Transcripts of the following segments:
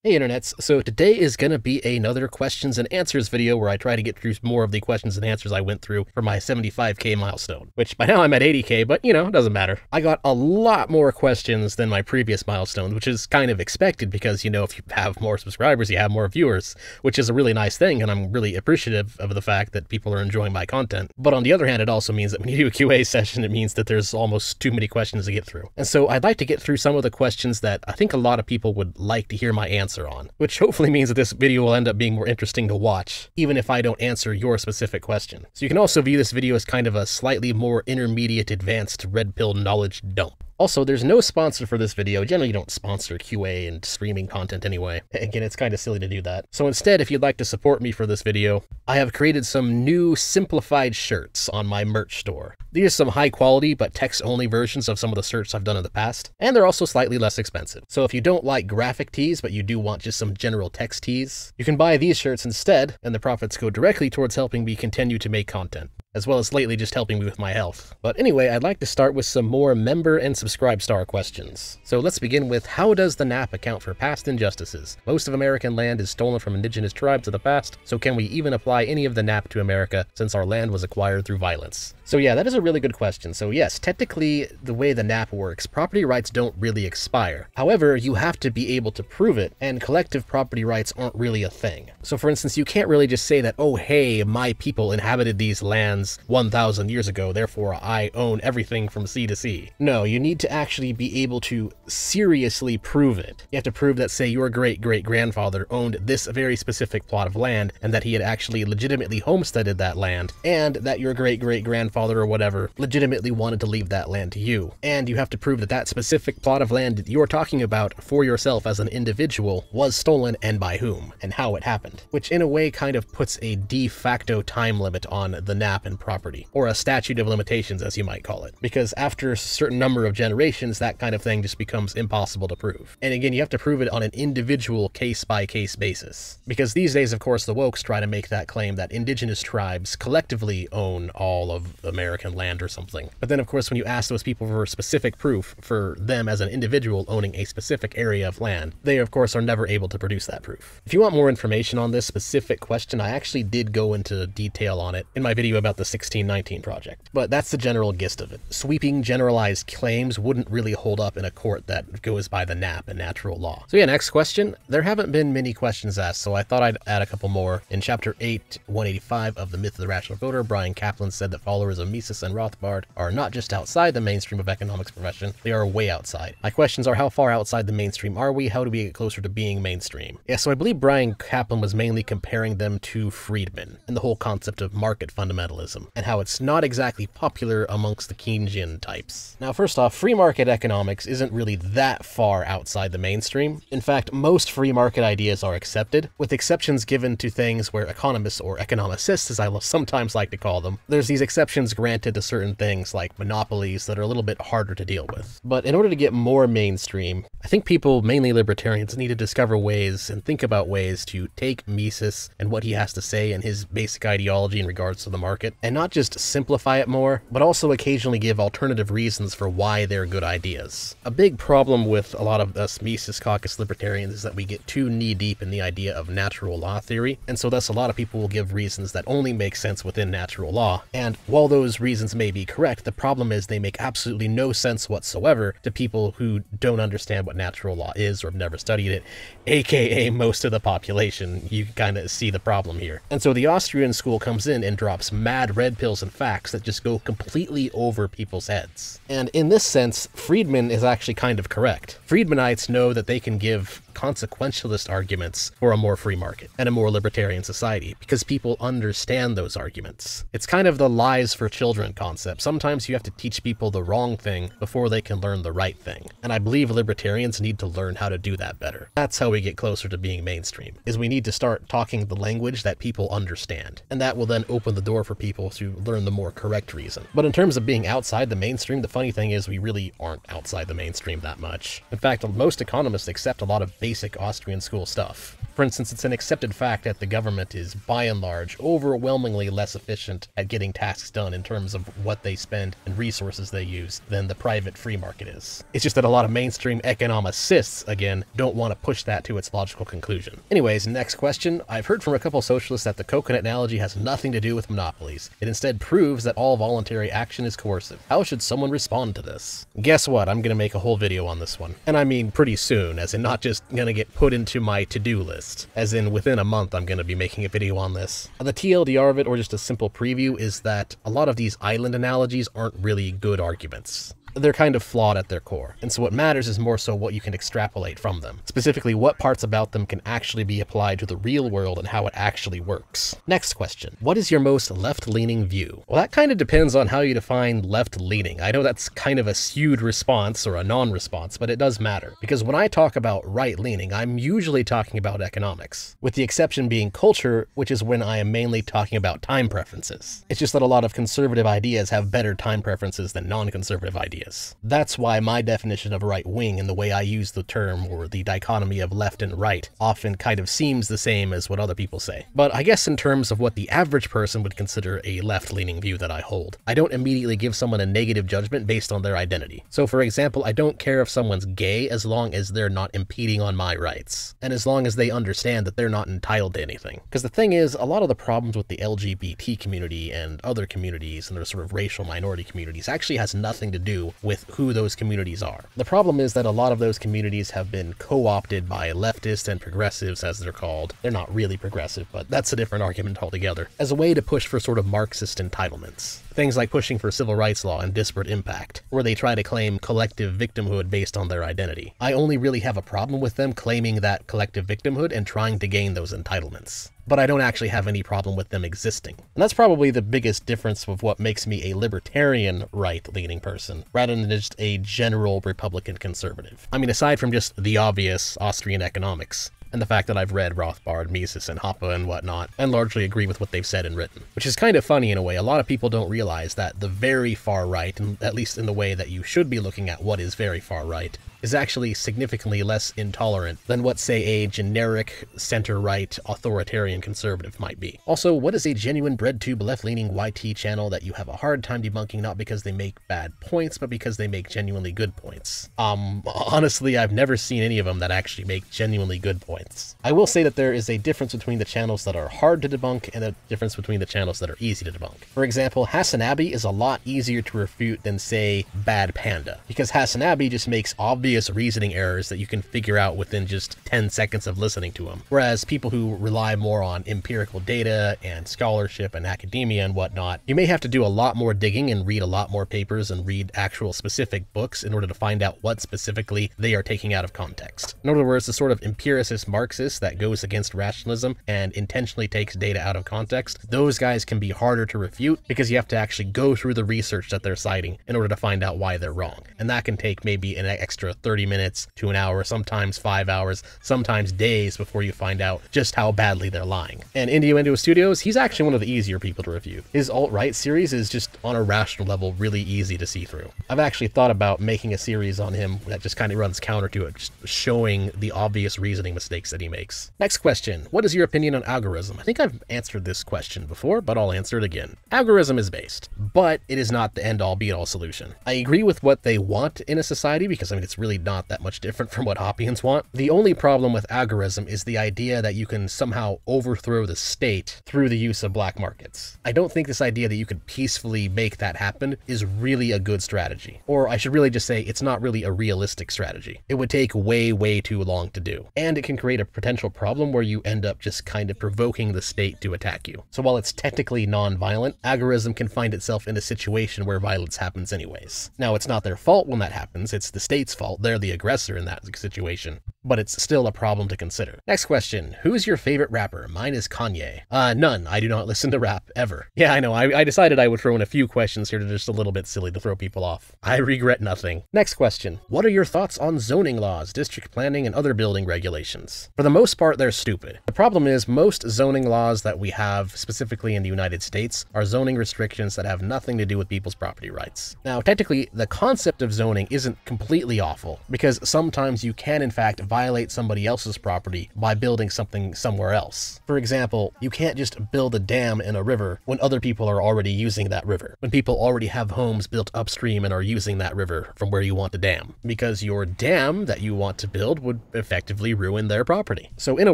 Hey internets, so today is going to be another questions and answers video where I try to get through more of the questions and answers I went through for my 75k milestone, which by now I'm at 80k, but you know, it doesn't matter. I got a lot more questions than my previous milestone, which is kind of expected because, you know, if you have more subscribers, you have more viewers, which is a really nice thing, and I'm really appreciative of the fact that people are enjoying my content. But on the other hand, it also means that when you do a QA session, it means that there's almost too many questions to get through. And so I'd like to get through some of the questions that I think a lot of people would like to hear my answer on, which hopefully means that this video will end up being more interesting to watch, even if I don't answer your specific question. So you can also view this video as kind of a slightly more intermediate advanced Redpill knowledge dump. Also, there's no sponsor for this video. Generally, you don't sponsor QA and streaming content anyway. Again, it's kind of silly to do that. So instead, if you'd like to support me for this video, I have created some new simplified shirts on my merch store. These are some high quality but text-only versions of some of the shirts I've done in the past, and they're also slightly less expensive. So if you don't like graphic tees, but you do want just some general text tees, you can buy these shirts instead, and the profits go directly towards helping me continue to make content, as well as lately just helping me with my health. But anyway, I'd like to start with some more member and subscribe star questions. So let's begin with, how does the NAP account for past injustices? Most of American land is stolen from indigenous tribes of the past, so can we even apply any of the NAP to America since our land was acquired through violence? So yeah, that is a really good question. So yes, technically the way the NAP works, property rights don't really expire. However, you have to be able to prove it, and collective property rights aren't really a thing. So for instance, you can't really just say that, oh hey, my people inhabited these lands 1,000 years ago, therefore I own everything from sea to sea. No, you need to actually be able to seriously prove it. You have to prove that, say, your great-great-grandfather owned this very specific plot of land, and that he had actually legitimately homesteaded that land, and that your great-great-grandfather or whatever legitimately wanted to leave that land to you. And you have to prove that that specific plot of land that you're talking about for yourself as an individual was stolen and by whom, and how it happened. Which in a way kind of puts a de facto time limit on the NAP and property, or a statute of limitations as you might call it, because after a certain number of generations that kind of thing just becomes impossible to prove. And again, you have to prove it on an individual case-by-case basis, because these days of course the wokes try to make that claim that indigenous tribes collectively own all of American land or something. But then of course when you ask those people for specific proof for them as an individual owning a specific area of land, they of course are never able to produce that proof. If you want more information on this specific question, I actually did go into detail on it in my video about the 1619 project. But that's the general gist of it. Sweeping generalized claims wouldn't really hold up in a court that goes by the NAP and natural law. So yeah, next question. There haven't been many questions asked, so I thought I'd add a couple more. In chapter 8, 185 of The Myth of the Rational Voter, Brian Kaplan said that followers of Mises and Rothbard are not just outside the mainstream of economics profession, they are way outside. My questions are, how far outside the mainstream are we? How do we get closer to being mainstream? Yeah, so I believe Brian Kaplan was mainly comparing them to Friedman and the whole concept of market fundamentalism, and how it's not exactly popular amongst the Keynesian types. Now first off, free market economics isn't really that far outside the mainstream. In fact, most free market ideas are accepted, with exceptions given to things where economists, or economicists as I sometimes like to call them, there's these exceptions granted to certain things like monopolies that are a little bit harder to deal with. But in order to get more mainstream, I think people, mainly libertarians, need to discover ways and think about ways to take Mises and what he has to say and his basic ideology in regards to the market, and not just simplify it more, but also occasionally give alternative reasons for why they're good ideas. A big problem with a lot of us Mises caucus libertarians is that we get too knee-deep in the idea of natural law theory, and so thus a lot of people will give reasons that only make sense within natural law, and while those reasons may be correct, the problem is they make absolutely no sense whatsoever to people who don't understand what natural law is or have never studied it, aka most of the population. You can kind of see the problem here. And so the Austrian school comes in and drops mad red pills and facts that just go completely over people's heads. And in this sense, Friedman is actually kind of correct. Friedmanites know that they can give consequentialist arguments for a more free market and a more libertarian society, because people understand those arguments. It's kind of the lies for children concept. Sometimes you have to teach people the wrong thing before they can learn the right thing. And I believe libertarians need to learn how to do that better. That's how we get closer to being mainstream, is we need to start talking the language that people understand. And that will then open the door for people to learn the more correct reason. But in terms of being outside the mainstream, the funny thing is we really aren't outside the mainstream that much. In fact, most economists accept a lot of basic Austrian school stuff. For instance, it's an accepted fact that the government is, by and large, overwhelmingly less efficient at getting tasks done in terms of what they spend and resources they use than the private free market is. It's just that a lot of mainstream economicists, again, don't want to push that to its logical conclusion. Anyways, next question. I've heard from a couple socialists that the coconut analogy has nothing to do with monopolies. It instead proves that all voluntary action is coercive. How should someone respond to this? Guess what? I'm gonna make a whole video on this one. And I mean pretty soon, as in not just gonna get put into my to-do list. As in within a month I'm gonna be making a video on this. The TLDR of it, or just a simple preview, is that a lot of these island analogies aren't really good arguments. They're kind of flawed at their core, and so what matters is more so what you can extrapolate from them. Specifically, what parts about them can actually be applied to the real world and how it actually works. Next question. What is your most left-leaning view? Well, that kind of depends on how you define left-leaning. I know that's kind of a skewed response or a non-response, but it does matter. Because when I talk about right-leaning, I'm usually talking about economics, with the exception being culture, which is when I am mainly talking about time preferences. It's just that a lot of conservative ideas have better time preferences than non-conservative ideas. That's why my definition of right wing and the way I use the term or the dichotomy of left and right often kind of seems the same as what other people say. But I guess in terms of what the average person would consider a left-leaning view that I hold, I don't immediately give someone a negative judgment based on their identity. So for example, I don't care if someone's gay as long as they're not impeding on my rights, and as long as they understand that they're not entitled to anything. Because the thing is, a lot of the problems with the LGBT community and other communities and their sort of racial minority communities actually has nothing to do with who those communities are. The problem is that a lot of those communities have been co-opted by leftists and progressives, as they're called. They're not really progressive, but that's a different argument altogether, as a way to push for sort of Marxist entitlements. Things like pushing for civil rights law and disparate impact, where they try to claim collective victimhood based on their identity. I only really have a problem with them claiming that collective victimhood and trying to gain those entitlements. But I don't actually have any problem with them existing. And that's probably the biggest difference of what makes me a libertarian right-leaning person, rather than just a general Republican conservative. I mean, aside from just the obvious Austrian economics, and the fact that I've read Rothbard, Mises, and Hoppe and whatnot, and largely agree with what they've said and written. Which is kind of funny in a way. A lot of people don't realize that the very far right, and at least in the way that you should be looking at what is very far right, is actually significantly less intolerant than what, say, a generic center-right authoritarian conservative might be. Also, what is a genuine breadtube left-leaning YT channel that you have a hard time debunking not because they make bad points, but because they make genuinely good points? Honestly, I've never seen any of them that actually make genuinely good points. I will say that there is a difference between the channels that are hard to debunk and a difference between the channels that are easy to debunk. For example, Hasanabi is a lot easier to refute than, say, Bad Panda, because Hasanabi just makes obvious reasoning errors that you can figure out within just 10 seconds of listening to them. Whereas people who rely more on empirical data and scholarship and academia and whatnot, you may have to do a lot more digging and read a lot more papers and read actual specific books in order to find out what specifically they are taking out of context. In other words, the sort of empiricist Marxist that goes against rationalism and intentionally takes data out of context, those guys can be harder to refute because you have to actually go through the research that they're citing in order to find out why they're wrong. And that can take maybe an extra 30 minutes to an hour, sometimes 5 hours, sometimes days before you find out just how badly they're lying. And Innuendo Studios, he's actually one of the easier people to review. His alt-right series is just, on a rational level, really easy to see through. I've actually thought about making a series on him that just kind of runs counter to it, just showing the obvious reasoning mistakes that he makes. Next question. What is your opinion on algorithm? I think I've answered this question before, but I'll answer it again. Algorithm is based, but it is not the end-all be-all solution. I agree with what they want in a society because, I mean, it's really not that much different from what Hoppians want. The only problem with algorithm is the idea that you can somehow overthrow the state through the use of black markets. I don't think this idea that you could peacefully make that happen is really a good strategy. Or I should really just say it's not really a realistic strategy. It would take way, way too long to do. And it can create a potential problem where you end up just kind of provoking the state to attack you. So while it's technically non-violent, algorithm can find itself in a situation where violence happens anyways. Now, it's not their fault when that happens, it's the state's fault. They're the aggressor in that situation, but it's still a problem to consider. Next question. Who's your favorite rapper? Mine is Kanye. None. I do not listen to rap, ever. Yeah, I know. I decided I would throw in a few questions here that are just a little bit silly to throw people off. I regret nothing. Next question. What are your thoughts on zoning laws, district planning, and other building regulations? For the most part, they're stupid. The problem is most zoning laws that we have, specifically in the United States, are zoning restrictions that have nothing to do with people's property rights. Now, technically, the concept of zoning isn't completely awful, because sometimes you can, in fact, violate violate somebody else's property by building something somewhere else. For example, you can't just build a dam in a river when other people are already using that river, when people already have homes built upstream and are using that river from where you want to dam, because your dam that you want to build would effectively ruin their property. So in a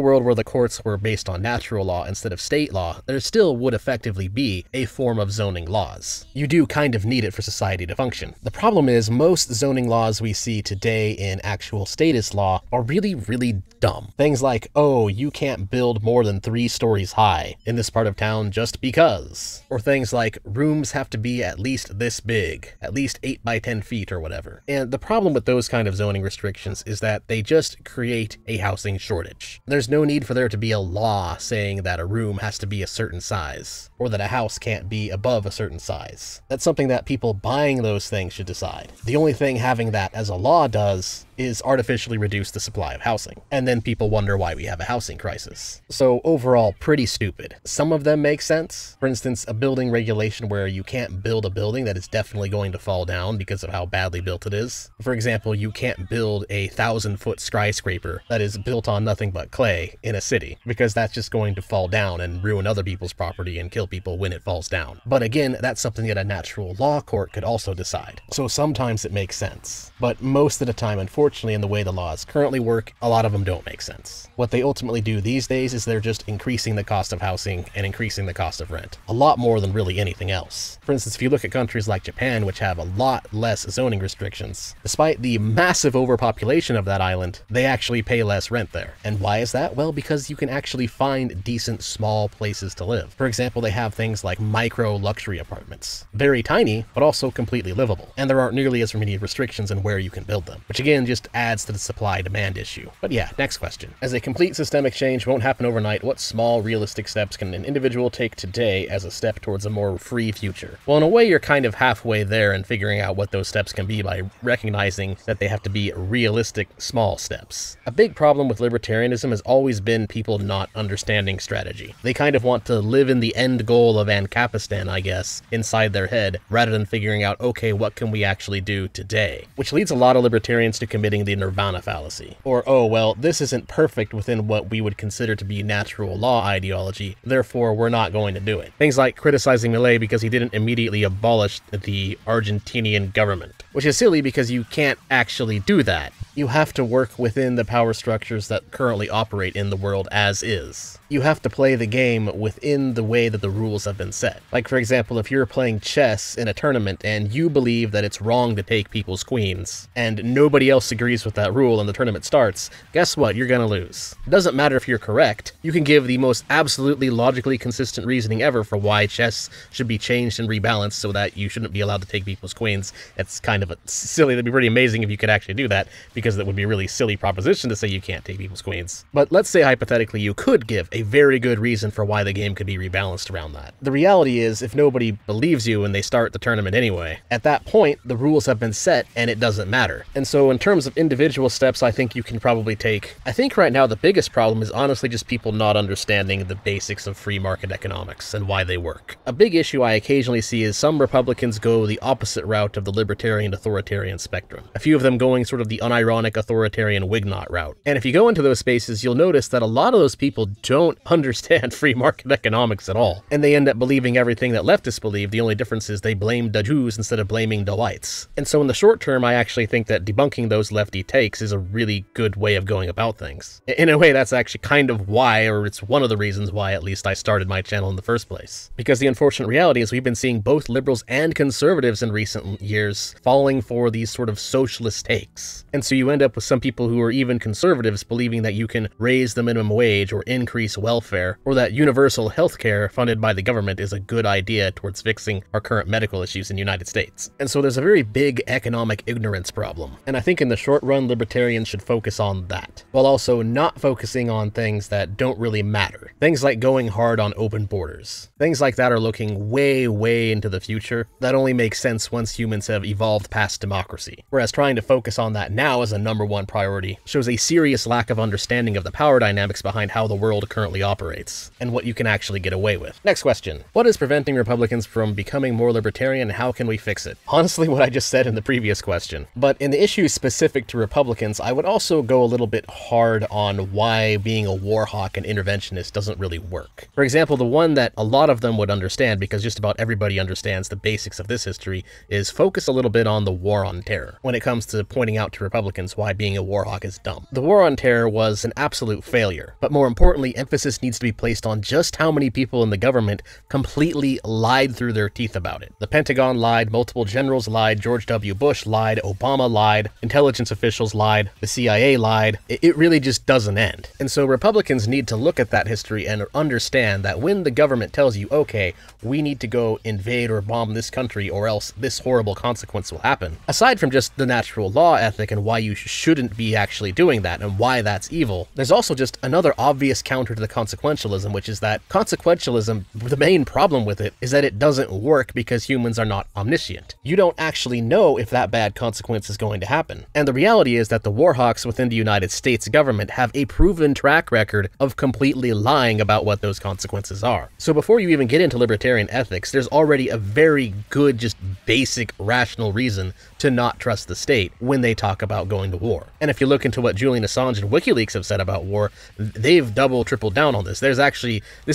world where the courts were based on natural law instead of state law, there still would effectively be a form of zoning laws. You do kind of need it for society to function. The problem is most zoning laws we see today in actual status law are really dumb. Things like, oh, you can't build more than 3 stories high in this part of town just because. Or things like, rooms have to be at least this big, at least 8 by 10 feet or whatever. And the problem with those kind of zoning restrictions is that they just create a housing shortage. There's no need for there to be a law saying that a room has to be a certain size, or that a house can't be above a certain size. That's something that people buying those things should decide. The only thing having that as a law does is artificially reduce the supply of housing. And then people wonder why we have a housing crisis. So overall, pretty stupid. Some of them make sense. For instance, a building regulation where you can't build a building that is definitely going to fall down because of how badly built it is. For example, you can't build a 1,000-foot skyscraper that is built on nothing but clay in a city, because that's just going to fall down and ruin other people's property and kill people when it falls down. But again, that's something that a natural law court could also decide. So sometimes it makes sense. But most of the time, unfortunately, in the way the laws currently work, a lot of them don't make sense. What they ultimately do these days is they're just increasing the cost of housing and increasing the cost of rent. A lot more than really anything else. For instance, if you look at countries like Japan, which have a lot less zoning restrictions, despite the massive overpopulation of that island, they actually pay less rent there. And why is that? Well, because you can actually find decent small places to live. For example, they have things like micro luxury apartments. Very tiny, but also completely livable. And there aren't nearly as many restrictions in where you can build them, which again just adds to the supply-demand issue. But yeah, next question. As a complete systemic change won't happen overnight, what small, realistic steps can an individual take today as a step towards a more free future? Well, in a way, you're kind of halfway there in figuring out what those steps can be by recognizing that they have to be realistic, small steps. A big problem with libertarianism has always been people not understanding strategy. They kind of want to live in the end goal of Ancapistan, I guess, inside their head, rather than figuring out, okay, what can we actually do today? Which leads a lot of libertarians to committing the nirvana fallacy. Or, oh, well, this isn't perfect within what we would consider to be natural law ideology, therefore we're not going to do it. Things like criticizing Milei because he didn't immediately abolish the Argentinian government, which is silly because you can't actually do that. You have to work within the power structures that currently operate in the world as is. You have to play the game within the way that the rules have been set. Like, for example, if you're playing chess in a tournament and you believe that it's wrong to take people's queens, and nobody else agrees with that rule and the tournament starts, guess what? You're gonna lose. It doesn't matter if you're correct. You can give the most absolutely logically consistent reasoning ever for why chess should be changed and rebalanced so that you shouldn't be allowed to take people's queens. It's kind of silly. That'd be pretty amazing if you could actually do that, because that would be a really silly proposition to say you can't take people's queens. But let's say hypothetically you could give a very good reason for why the game could be rebalanced around that. The reality is, if nobody believes you and they start the tournament anyway, at that point the rules have been set and it doesn't matter. And so in terms of individual steps, I think you can probably take, I think right now the biggest problem is honestly just people not understanding the basics of free market economics and why they work. A big issue I occasionally see is some Republicans go the opposite route of the libertarian authoritarian spectrum. A few of them going sort of the unironic authoritarian Wignot route. And if you go into those spaces, you'll notice that a lot of those people don't understand free market economics at all. And they end up believing everything that leftists believe. The only difference is they blame the Jews instead of blaming the whites. And so in the short term, I actually think that debunking those lefty takes is a really good way of going about things. In a way, that's actually kind of why, or it's one of the reasons why at least I started my channel in the first place. Because the unfortunate reality is we've been seeing both liberals and conservatives in recent years falling for these sort of socialist takes. And so you end up with some people who are even conservatives believing that you can raise the minimum wage or increase welfare, or that universal health care funded by the government is a good idea towards fixing our current medical issues in the United States. And so there's a very big economic ignorance problem. And I think in the short run, libertarians should focus on that, while also not focusing on things that don't really matter. Things like going hard on open borders. Things like that are looking way into the future. That only makes sense once humans have evolved past democracy. Whereas trying to focus on that now is a #1 priority shows a serious lack of understanding of the power dynamics behind how the world currently operates, and what you can actually get away with. Next question. What is preventing Republicans from becoming more libertarian, and how can we fix it? Honestly, what I just said in the previous question. But in the issues specific to Republicans, I would also go a little bit hard on why being a war hawk and interventionist doesn't really work. For example, the one that a lot of them would understand, because just about everybody understands the basics of this history, is focus a little bit on the War on Terror when it comes to pointing out to Republicans why being a war hawk is dumb. The War on Terror was an absolute failure, but more importantly, emphasis needs to be placed on just how many people in the government completely lied through their teeth about it. The Pentagon lied, multiple generals lied, George W. Bush lied, Obama lied, intelligence officials lied, the CIA lied. It really just doesn't end. And so Republicans need to look at that history and understand that when the government tells you, okay, we need to go invade or bomb this country or else this horrible consequence will happen, aside from just the natural law ethic and why you shouldn't be actually doing that and why that's evil, there's also just another obvious counter to the consequentialism, which is that consequentialism, the main problem with it is that it doesn't work because humans are not omniscient. You don't actually know if that bad consequence is going to happen. And the reality is that the war hawks within the United States government have a proven track record of completely lying about what those consequences are. So before you even get into libertarian ethics, there's already a very good, just basic rational reason to not trust the state when they talk about going to war. And if you look into what Julian Assange and WikiLeaks have said about war, they've tripled down on this. This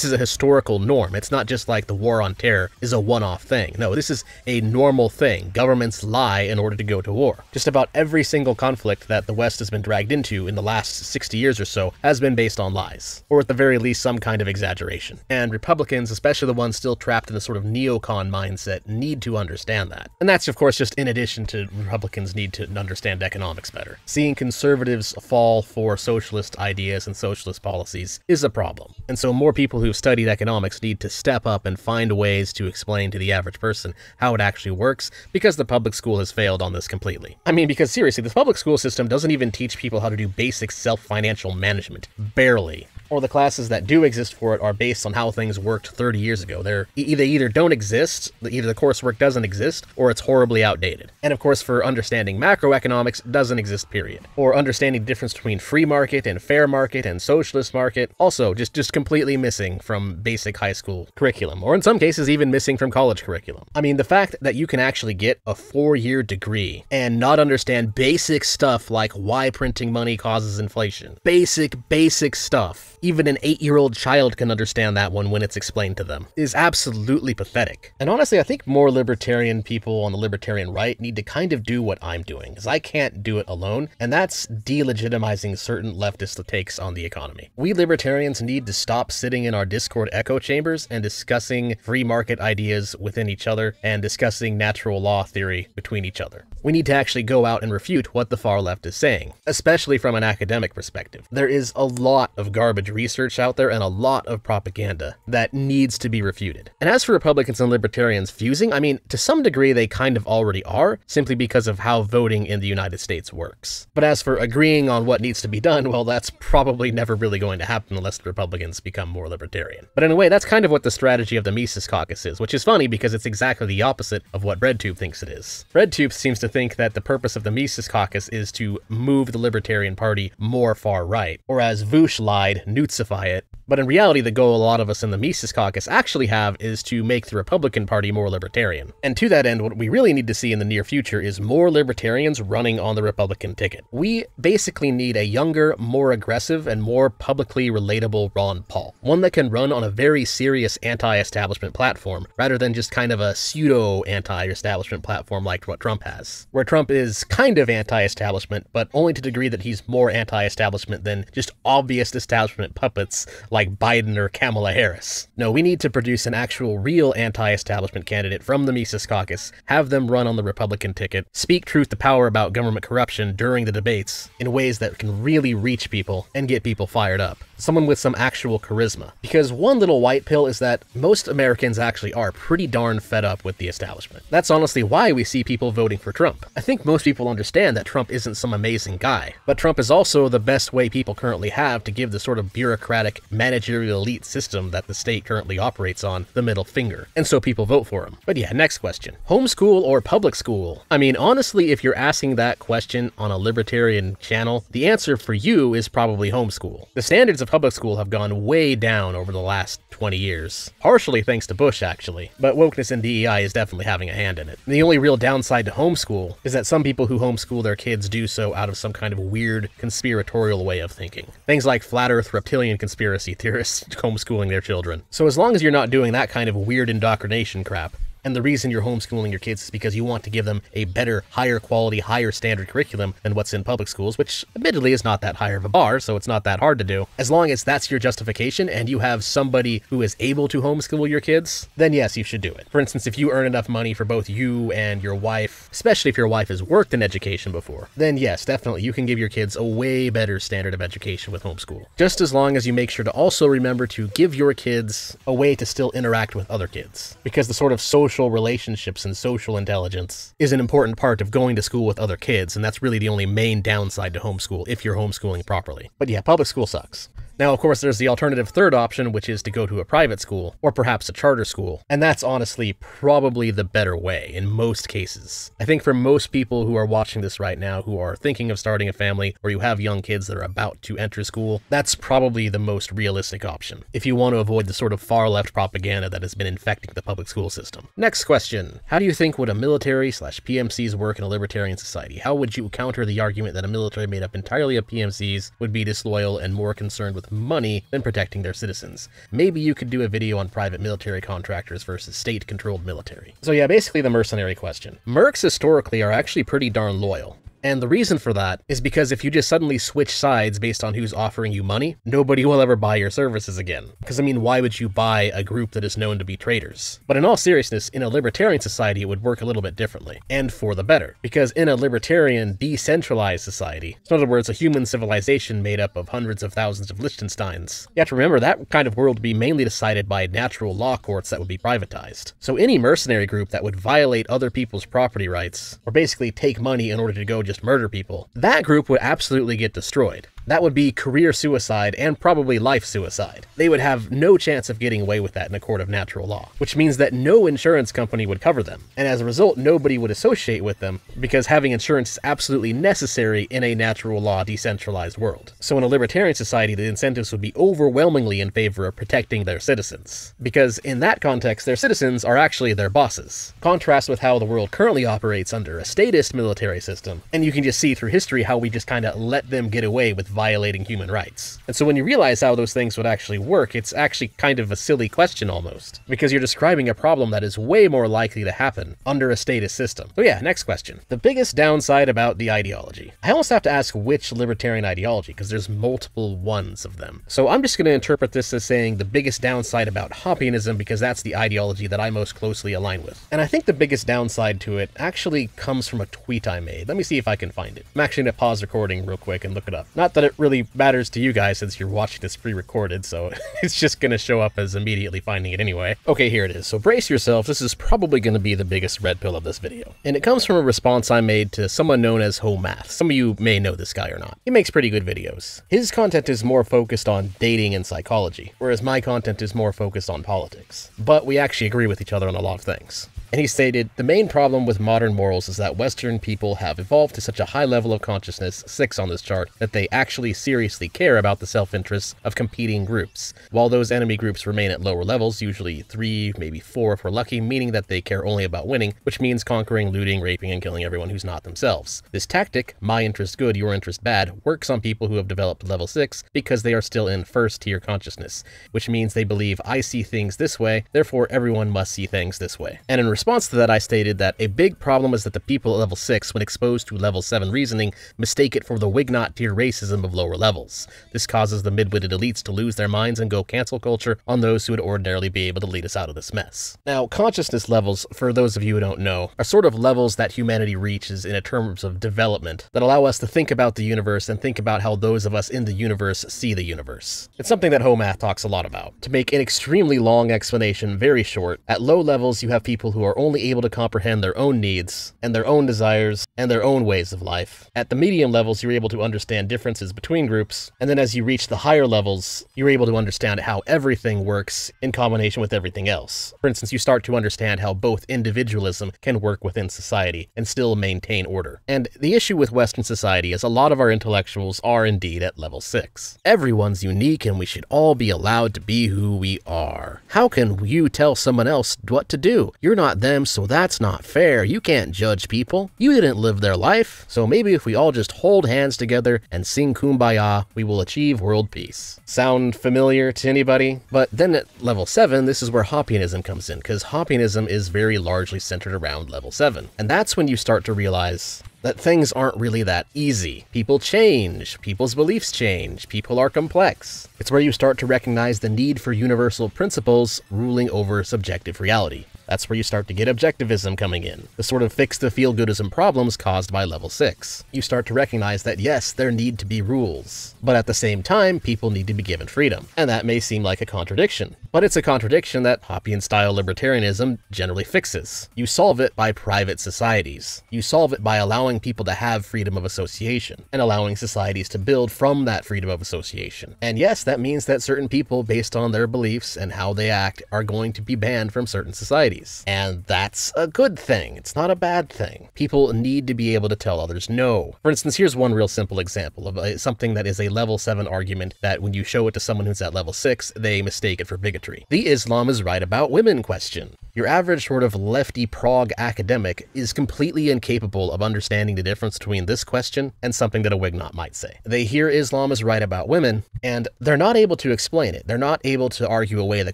is a historical norm. It's not just like the War on Terror is a one-off thing. No, this is a normal thing. Governments lie in order to go to war. Just about every single conflict that the West has been dragged into in the last 60 years or so has been based on lies, or at the very least some kind of exaggeration. And Republicans, especially the ones still trapped in the sort of neocon mindset, need to understand that. And that's of course just in addition to Republicans need to understand economics better. Seeing conservatives fall for socialist ideas and socialist policies is a problem. And so more people who've studied economics need to step up and find ways to explain to the average person how it actually works, because the public school has failed on this completely. I mean, because seriously, the public school system doesn't even teach people how to do basic self-financial management. Barely. Or the classes that do exist for it are based on how things worked 30 years ago. They either don't exist, either the coursework doesn't exist, or it's horribly outdated. And of course, for understanding macroeconomics, it doesn't exist, period. Or understanding the difference between free market and fair market and socialist market, also just completely missing from basic high school curriculum, or in some cases even missing from college curriculum. I mean, the fact that you can actually get a 4-year degree and not understand basic stuff like why printing money causes inflation. Basic stuff. Even an 8-year-old child can understand that one when it's explained to them, is absolutely pathetic. And honestly, I think more libertarian people on the libertarian right need to kind of do what I'm doing, because I can't do it alone, and that's delegitimizing certain leftist takes on the economy. We libertarians need to stop sitting in our Discord echo chambers and discussing free market ideas within each other and discussing natural law theory between each other. We need to actually go out and refute what the far left is saying, especially from an academic perspective. There is a lot of garbage research out there and a lot of propaganda that needs to be refuted. And as for Republicans and libertarians fusing, I mean, to some degree they kind of already are, simply because of how voting in the United States works. But as for agreeing on what needs to be done, well, that's probably never really going to happen unless the Republicans become more libertarian. But in a way, that's kind of what the strategy of the Mises Caucus is, which is funny because it's exactly the opposite of what RedTube thinks it is. RedTube seems to think that the purpose of the Mises Caucus is to move the Libertarian Party more far right, or as Voosh lied, Newtsify it. But in reality, the goal a lot of us in the Mises Caucus actually have is to make the Republican Party more libertarian. And to that end, what we really need to see in the near future is more libertarians running on the Republican ticket. We basically need a younger, more aggressive, and more publicly relatable Ron Paul. One that can run on a very serious anti-establishment platform, rather than just kind of a pseudo-anti-establishment platform like what Trump has. Where Trump is kind of anti-establishment, but only to the degree that he's more anti-establishment than just obvious establishment puppets like Biden or Kamala Harris. No, we need to produce an actual real anti-establishment candidate from the Mises Caucus, have them run on the Republican ticket, speak truth to power about government corruption during the debates in ways that can really reach people and get people fired up. Someone with some actual charisma. Because one little white pill is that most Americans actually are pretty darn fed up with the establishment. That's honestly why we see people voting for Trump. I think most people understand that Trump isn't some amazing guy, but Trump is also the best way people currently have to give the sort of bureaucratic managerial elite system that the state currently operates on the middle finger. And so people vote for him. But yeah, next question. Homeschool or public school? I mean, honestly, if you're asking that question on a libertarian channel, the answer for you is probably homeschool. The standards of public school have gone way down over the last 20 years. Partially thanks to Bush, actually. But wokeness and DEI is definitely having a hand in it. And the only real downside to homeschool is that some people who homeschool their kids do so out of some kind of weird conspiratorial way of thinking. Things like flat earth reptilian conspiracy theorists homeschooling their children. So as long as you're not doing that kind of weird indoctrination crap, and the reason you're homeschooling your kids is because you want to give them a better, higher quality, higher standard curriculum than what's in public schools, which admittedly is not that high of a bar, so it's not that hard to do. As long as that's your justification and you have somebody who is able to homeschool your kids, then yes, you should do it. For instance, if you earn enough money for both you and your wife, especially if your wife has worked in education before, then yes, definitely you can give your kids a way better standard of education with homeschool. Just as long as you make sure to also remember to give your kids a way to still interact with other kids. Because the sort of social relationships and social intelligence is an important part of going to school with other kids, and that's really the only main downside to homeschool if you're homeschooling properly. But yeah, public school sucks. Now, of course, there's the alternative third option, which is to go to a private school, or perhaps a charter school, and that's honestly probably the better way in most cases. I think for most people who are watching this right now, who are thinking of starting a family, or you have young kids that are about to enter school, that's probably the most realistic option, if you want to avoid the sort of far-left propaganda that has been infecting the public school system. Next question. How do you think would a military/PMCs work in a libertarian society? How would you counter the argument that a military made up entirely of PMCs would be disloyal and more concerned with money than protecting their citizens? Maybe you could do a video on private military contractors versus state-controlled military. So yeah, basically the mercenary question. Mercs historically are actually pretty darn loyal. And the reason for that is because if you just suddenly switch sides based on who's offering you money, nobody will ever buy your services again. Because I mean, why would you buy a group that is known to be traitors? But in all seriousness, in a libertarian society, it would work a little bit differently, and for the better. Because in a libertarian, decentralized society, so in other words, a human civilization made up of hundreds of thousands of Liechtensteins, you have to remember that kind of world would be mainly decided by natural law courts that would be privatized. So any mercenary group that would violate other people's property rights, or basically take money in order to go just murder people, that group would absolutely get destroyed. That would be career suicide and probably life suicide. They would have no chance of getting away with that in a court of natural law, which means that no insurance company would cover them. And as a result, nobody would associate with them because having insurance is absolutely necessary in a natural law decentralized world. So in a libertarian society, the incentives would be overwhelmingly in favor of protecting their citizens. Because in that context, their citizens are actually their bosses. Contrast with how the world currently operates under a statist military system. And you can just see through history how we just kind of let them get away with violating human rights. And so when you realize how those things would actually work, it's actually kind of a silly question almost, because you're describing a problem that is way more likely to happen under a statist system. So yeah, next question. The biggest downside about the ideology. I almost have to ask which libertarian ideology, because there's multiple ones of them. So I'm just going to interpret this as saying the biggest downside about Hoppianism, because that's the ideology that I most closely align with. And I think the biggest downside to it actually comes from a tweet I made. Let me see if I can find it. I'm actually going to pause recording real quick and look it up. Not that it really matters to you guys since you're watching this pre-recorded, so it's just going to show up as immediately finding it anyway. Okay, here it is. So brace yourself, this is probably going to be the biggest red pill of this video. And it comes from a response I made to someone known as Homath. Some of you may know this guy or not. He makes pretty good videos. His content is more focused on dating and psychology, whereas my content is more focused on politics. But we actually agree with each other on a lot of things. And he stated, the main problem with modern morals is that Western people have evolved to such a high level of consciousness, 6 on this chart, that they actually seriously care about the self-interests of competing groups, while those enemy groups remain at lower levels, usually 3, maybe 4 if we're lucky, meaning that they care only about winning, which means conquering, looting, raping, and killing everyone who's not themselves. This tactic, my interest good, your interest bad, works on people who have developed level 6 because they are still in first-tier consciousness, which means they believe I see things this way, therefore everyone must see things this way. And in response to that, I stated that a big problem is that the people at level 6, when exposed to level 7 reasoning, mistake it for the Wignot tier racism of lower levels. This causes the mid-witted elites to lose their minds and go cancel culture on those who would ordinarily be able to lead us out of this mess. Now, consciousness levels, for those of you who don't know, are sort of levels that humanity reaches in terms of development that allow us to think about the universe and think about how those of us in the universe see the universe. It's something that Homath talks a lot about. To make an extremely long explanation very short, at low levels you have people who are are only able to comprehend their own needs and their own desires and their own ways of life. At the medium levels, you're able to understand differences between groups, and then as you reach the higher levels, you're able to understand how everything works in combination with everything else. For instance, you start to understand how both individualism can work within society and still maintain order. And the issue with Western society is a lot of our intellectuals are indeed at level 6. Everyone's unique and we should all be allowed to be who we are. How can you tell someone else what to do? You're not them, so that's not fair. You can't judge people. You didn't live their life. So maybe if we all just hold hands together and sing Kumbaya, we will achieve world peace. Sound familiar to anybody? But then at level 7, this is where Hoppianism comes in, because Hoppianism is very largely centered around level 7. And that's when you start to realize that things aren't really that easy. People change, people's beliefs change, people are complex. It's where you start to recognize the need for universal principles ruling over subjective reality. That's where you start to get objectivism coming in, the sort of fix the feel-goodism problems caused by level 6. You start to recognize that yes, there need to be rules, but at the same time, people need to be given freedom. And that may seem like a contradiction, but it's a contradiction that Hoppian-style libertarianism generally fixes. You solve it by private societies. You solve it by allowing people to have freedom of association, and allowing societies to build from that freedom of association. And yes, that means that certain people, based on their beliefs and how they act, are going to be banned from certain societies. And that's a good thing. It's not a bad thing. People need to be able to tell others no. For instance, here's one real simple example of something that is a level 7 argument that when you show it to someone who's at level 6, they mistake it for bigotry. The Islam is right about women question. Your average sort of lefty prog academic is completely incapable of understanding the difference between this question and something that a Wignot might say. They hear Islam is right about women, and they're not able to explain it. They're not able to argue away the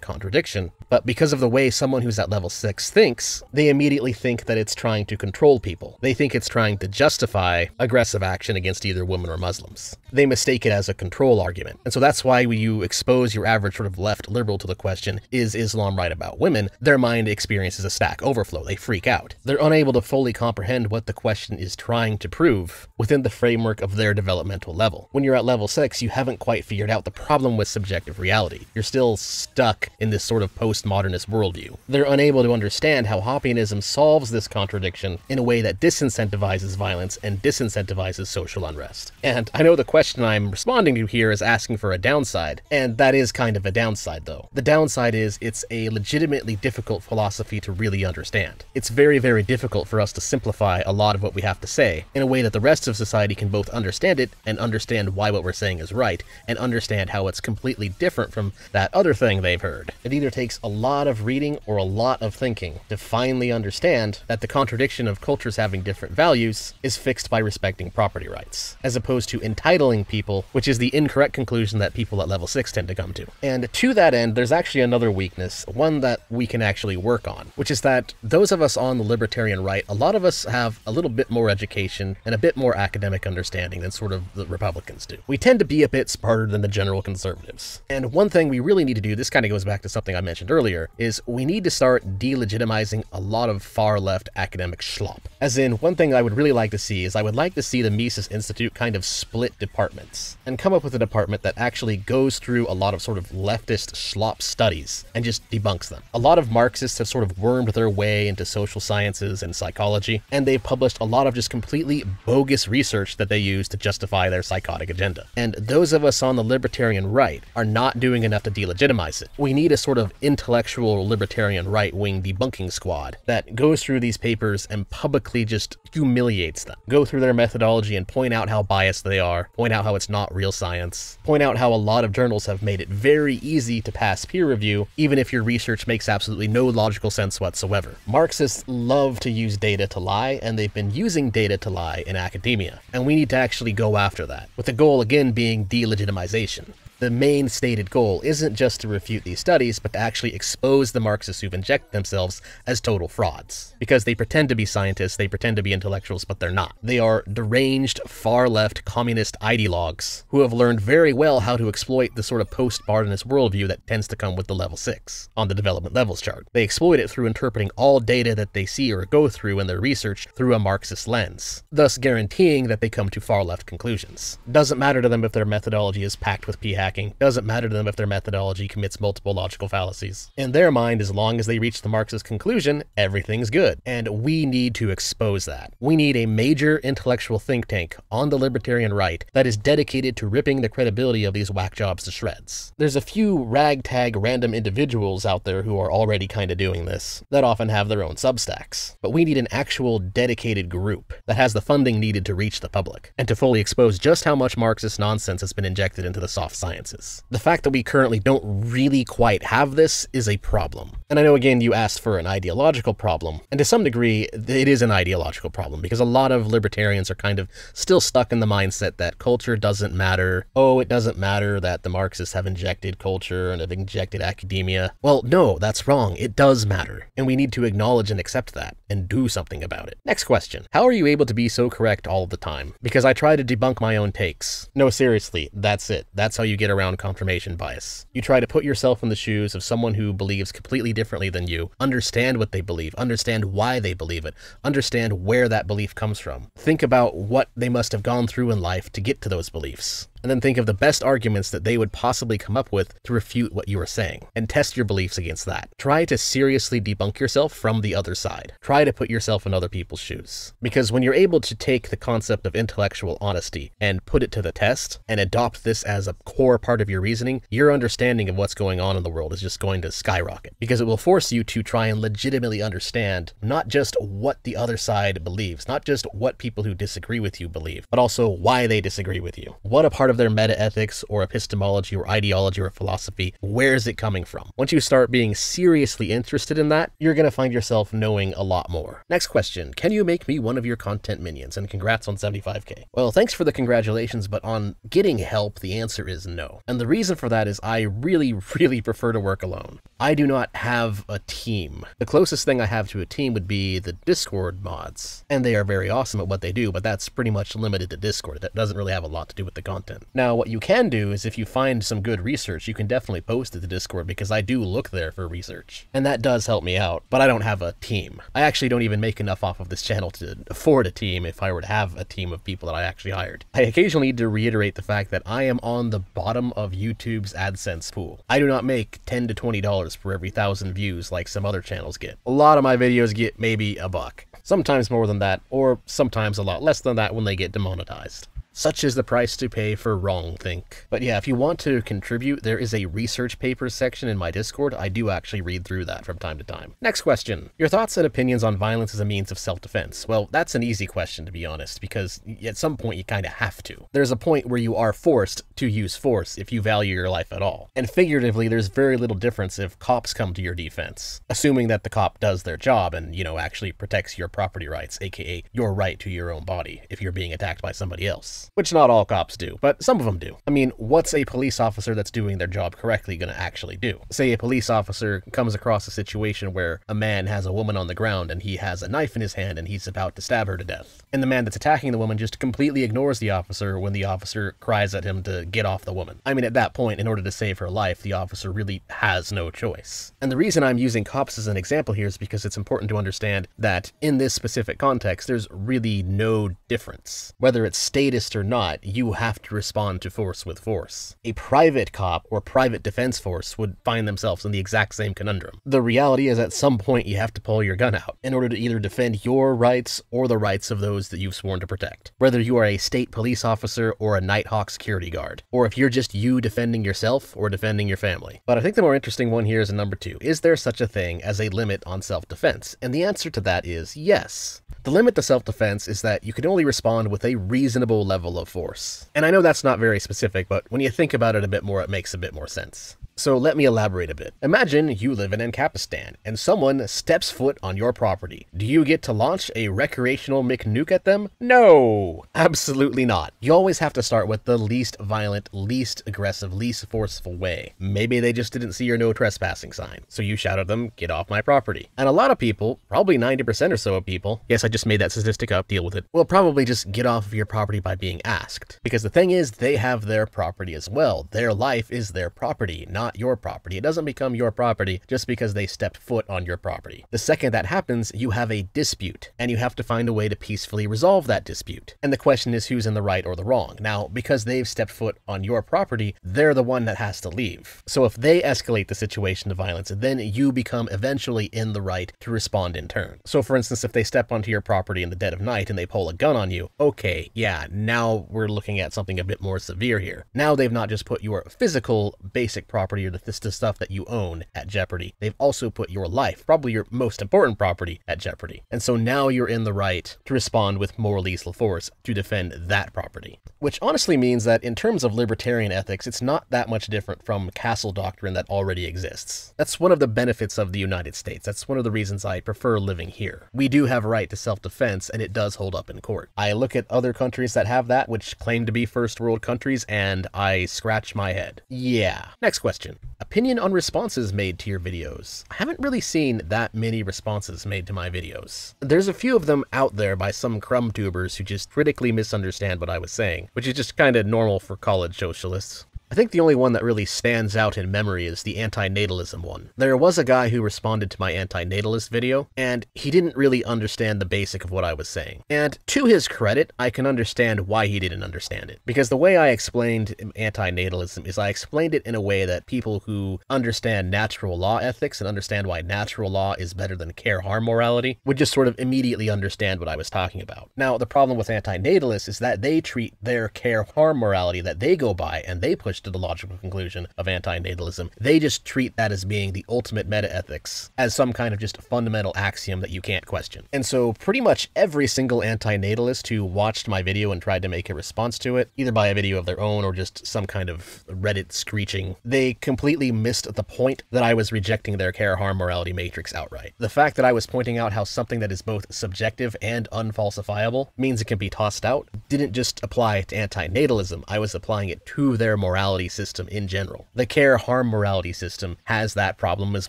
contradiction, but because of the way someone who's at level 6 thinks, they immediately think that it's trying to control people. They think it's trying to justify aggressive action against either women or Muslims. They mistake it as a control argument. And so that's why when you expose your average sort of left liberal to the question, is Islam right about women? Their mind experiences a stack overflow. They freak out. They're unable to fully comprehend what the question is trying to prove within the framework of their developmental level. When you're at level 6, you haven't quite figured out the problem with subjective reality. You're still stuck in this sort of postmodernist worldview. They're unable to understand how Hoppianism solves this contradiction in a way that disincentivizes violence and disincentivizes social unrest. And I know the question I'm responding to here is asking for a downside, and that is kind of a downside though. The downside is it's a legitimately difficult philosophy to really understand. It's very, very difficult for us to simplify a lot of what we have to say in a way that the rest of society can both understand it and understand why what we're saying is right, and understand how it's completely different from that other thing they've heard. It either takes a lot of reading or a lot of thinking to finally understand that the contradiction of cultures having different values is fixed by respecting property rights, as opposed to entitling people, which is the incorrect conclusion that people at level 6 tend to come to. And to that end, there's actually another weakness, one that we can actually work on, which is that those of us on the libertarian right, a lot of us have a little bit more education and a bit more academic understanding than sort of the Republicans do. We tend to be a bit smarter than the general conservatives. And one thing we really need to do, this kind of goes back to something I mentioned earlier, is we need to start delegitimizing a lot of far left academic schlop. As in, one thing I would really like to see is I would like to see the Mises Institute kind of split departments and come up with a department that actually goes through a lot of sort of leftist schlop studies and just debunks them. A lot of Marxists have sort of wormed their way into social sciences and psychology, and they've published a lot of just completely bogus research that they use to justify their psychotic agenda. And those of us on the libertarian right are not doing enough to delegitimize it. We need a sort of intellectual libertarian right-wing debunking squad that goes through these papers and publicly just humiliates them. Go through their methodology and point out how biased they are, point out how it's not real science, point out how a lot of journals have made it very easy to pass peer review, even if your research makes absolutely no logical sense whatsoever. Marxists love to use data to lie, and they've been using data to lie in academia, and we need to actually go after that, with the goal again being delegitimization. The main stated goal isn't just to refute these studies, but to actually expose the Marxists who've injected themselves as total frauds. Because they pretend to be scientists, they pretend to be intellectuals, but they're not. They are deranged, far-left communist ideologues who have learned very well how to exploit the sort of post-modernist worldview that tends to come with the level 6 on the development levels chart. They exploit it through interpreting all data that they see or go through in their research through a Marxist lens, thus guaranteeing that they come to far-left conclusions. Doesn't matter to them if their methodology is packed with p-hacks attacking. Doesn't matter to them if their methodology commits multiple logical fallacies. In their mind, as long as they reach the Marxist conclusion, everything's good. And we need to expose that. We need a major intellectual think tank on the libertarian right that is dedicated to ripping the credibility of these whack jobs to shreds. There's a few ragtag random individuals out there who are already kind of doing this, that often have their own Substacks. But we need an actual dedicated group that has the funding needed to reach the public, and to fully expose just how much Marxist nonsense has been injected into the soft sciences. The fact that we currently don't really quite have this is a problem. And I know, again, you asked for an ideological problem, and to some degree, it is an ideological problem, because a lot of libertarians are kind of still stuck in the mindset that culture doesn't matter. Oh, it doesn't matter that the Marxists have injected culture and have injected academia. Well, no, that's wrong. It does matter. And we need to acknowledge and accept that and do something about it. Next question. How are you able to be so correct all the time? Because I try to debunk my own takes. No, seriously, that's it. That's how you get around confirmation bias. You try to put yourself in the shoes of someone who believes completely differently than you, understand what they believe, understand why they believe it, understand where that belief comes from. Think about what they must have gone through in life to get to those beliefs. And then think of the best arguments that they would possibly come up with to refute what you are saying, and test your beliefs against that. Try to seriously debunk yourself from the other side. Try to put yourself in other people's shoes. Because when you're able to take the concept of intellectual honesty and put it to the test, and adopt this as a core part of your reasoning, your understanding of what's going on in the world is just going to skyrocket. Because it will force you to try and legitimately understand not just what the other side believes, not just what people who disagree with you believe, but also why they disagree with you. What a part of their meta-ethics or epistemology or ideology or philosophy, where is it coming from? Once you start being seriously interested in that, you're going to find yourself knowing a lot more. Next question. Can you make me one of your content minions? And congrats on 75K. Well, thanks for the congratulations, but on getting help, the answer is no. And the reason for that is I really prefer to work alone. I do not have a team. The closest thing I have to a team would be the Discord mods. And they are very awesome at what they do, but that's pretty much limited to Discord. That doesn't really have a lot to do with the content. Now, what you can do is if you find some good research, you can definitely post it to Discord, because I do look there for research. And that does help me out, but I don't have a team. I actually don't even make enough off of this channel to afford a team if I were to have a team of people that I actually hired. I occasionally need to reiterate the fact that I am on the bottom of YouTube's AdSense pool. I do not make $10 to $20 for every 1,000 views like some other channels get. A lot of my videos get maybe $1. Sometimes more than that, or sometimes a lot less than that when they get demonetized. Such is the price to pay for wrongthink. But yeah, if you want to contribute, there is a research papers section in my Discord. I do actually read through that from time to time. Next question. Your thoughts and opinions on violence as a means of self-defense? Well, that's an easy question, to be honest, because at some point you kind of have to. There's a point where you are forced to use force if you value your life at all. And figuratively, there's very little difference if cops come to your defense, assuming that the cop does their job and, you know, actually protects your property rights, aka your right to your own body if you're being attacked by somebody else. Which not all cops do, but some of them do. I mean, what's a police officer that's doing their job correctly gonna actually do? Say a police officer comes across a situation where a man has a woman on the ground and he has a knife in his hand and he's about to stab her to death. And the man that's attacking the woman just completely ignores the officer when the officer cries at him to get off the woman. I mean, at that point, in order to save her life, the officer really has no choice. And the reason I'm using cops as an example here is because it's important to understand that in this specific context, there's really no difference. Whether it's statist or not, you have to respond to force with force. A private cop or private defense force would find themselves in the exact same conundrum. The reality is at some point you have to pull your gun out in order to either defend your rights or the rights of those that you've sworn to protect. Whether you are a state police officer or a Nighthawk security guard, or if you're just you defending yourself or defending your family. But I think the more interesting one here is number 2. Is there such a thing as a limit on self-defense? And the answer to that is yes. The limit to self-defense is that you can only respond with a reasonable level of force. And I know that's not very specific, but when you think about it a bit more, it makes a bit more sense. So let me elaborate a bit. Imagine you live in Ancapistan and someone steps foot on your property. Do you get to launch a recreational McNuke at them? No, absolutely not. You always have to start with the least violent, least aggressive, least forceful way. Maybe they just didn't see your no trespassing sign, so you shout at them, get off my property. And a lot of people, probably 90% or so of people, yes, I just made that statistic up, deal with it, will probably just get off of your property by being asked. Because the thing is, they have their property as well. Their life is their property, not not your property. It doesn't become your property just because they stepped foot on your property. The second that happens, you have a dispute, and you have to find a way to peacefully resolve that dispute. And the question is who's in the right or the wrong. Now, because they've stepped foot on your property, they're the one that has to leave. So if they escalate the situation to violence, then you become eventually in the right to respond in turn. So for instance, if they step onto your property in the dead of night and they pull a gun on you, okay, yeah, now we're looking at something a bit more severe here. Now they've not just put your physical basic property or the stuff that you own at jeopardy, they've also put your life, probably your most important property, at jeopardy. And so now you're in the right to respond with more lethal force to defend that property. Which honestly means that in terms of libertarian ethics, it's not that much different from castle doctrine that already exists. That's one of the benefits of the United States. That's one of the reasons I prefer living here. We do have a right to self-defense, and it does hold up in court. I look at other countries that have that, which claim to be first world countries, and I scratch my head. Yeah. Next question. Opinion on responses made to your videos. I haven't really seen that many responses made to my videos. There's a few of them out there by some crumb tubers who just critically misunderstand what I was saying, which is just kind of normal for college socialists. I think the only one that really stands out in memory is the anti-natalism one. There was a guy who responded to my anti-natalist video, and he didn't really understand the basic of what I was saying. And to his credit, I can understand why he didn't understand it. Because the way I explained anti-natalism is I explained it in a way that people who understand natural law ethics and understand why natural law is better than care-harm morality would just sort of immediately understand what I was talking about. Now, the problem with anti-natalists is that they treat their care-harm morality that they go by and they push to the logical conclusion of anti-natalism. They just treat that as being the ultimate meta-ethics, as some kind of just fundamental axiom that you can't question. And so pretty much every single anti-natalist who watched my video and tried to make a response to it, either by a video of their own or just some kind of Reddit screeching, they completely missed the point that I was rejecting their care-harm morality matrix outright. The fact that I was pointing out how something that is both subjective and unfalsifiable means it can be tossed out didn't just apply to anti-natalism, I was applying it to their morality system in general. The care-harm morality system has that problem as